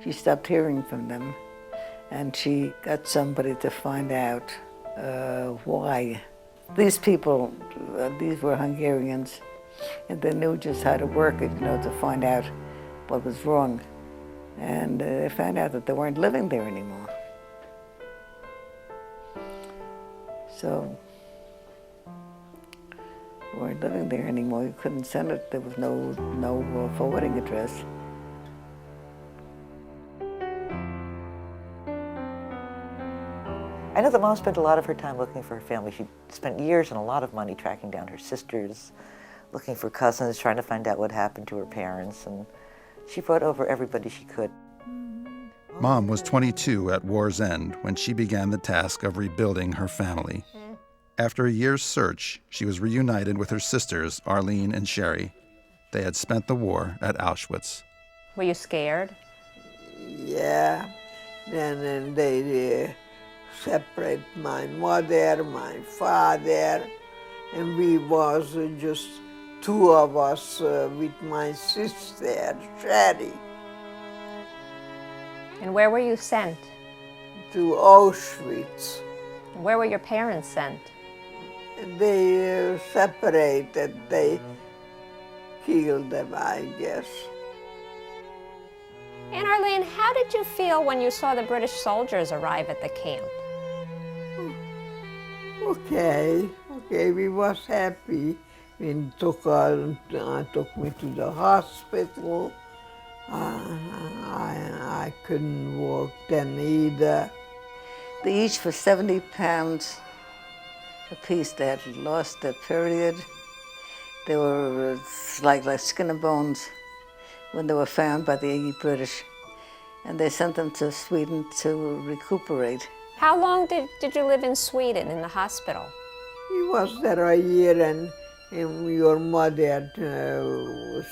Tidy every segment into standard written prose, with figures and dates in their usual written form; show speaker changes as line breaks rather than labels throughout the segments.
she stopped hearing from them, and she got somebody to find out why. These people, these were Hungarians, and they knew just how to work it, to find out what was wrong. And they found out that they weren't living there anymore. So, they weren't living there anymore. You couldn't send it. There was no forwarding address.
I know that Mom spent a lot of her time looking for her family. She spent years and a lot of money tracking down her sisters, looking for cousins, trying to find out what happened to her parents, and she brought over everybody she could.
Mom was 22 at war's end when she began the task of rebuilding her family. After a year's search, she was reunited with her sisters, Arlene and Sherry. They had spent the war at Auschwitz.
Were you scared?
Yeah. Then they separate my mother, my father, and we was just two of us with my sister, Sherry.
And where were you sent?
To Auschwitz.
Where were your parents sent?
They separated, they killed them, I guess.
And Arlene, how did you feel when you saw the British soldiers arrive at the camp?
Okay, we was happy. When took me to the hospital. I couldn't walk then either.
They each for 70 pounds apiece. They had lost their period. They were like skin and bones when they were found by the British. And they sent them to Sweden to recuperate.
How long did you live in Sweden, in the hospital?
He was there a year, and your mother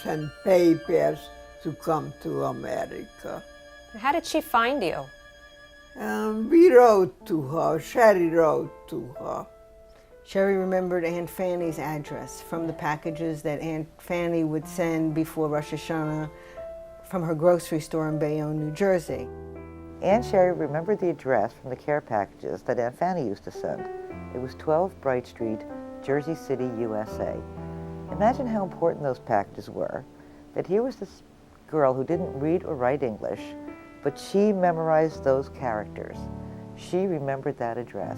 sent papers to come to America.
How did she find you?
We wrote to her, Sherry wrote to her.
Sherry remembered Aunt Fanny's address from the packages that Aunt Fanny would send before Rosh Hashanah from her grocery store in Bayonne, New Jersey.
Aunt Sherry remembered the address from the care packages that Aunt Fanny used to send. It was 12 Bright Street, Jersey City, USA. Imagine how important those packages were, that here was this girl who didn't read or write English, but she memorized those characters. She remembered that address.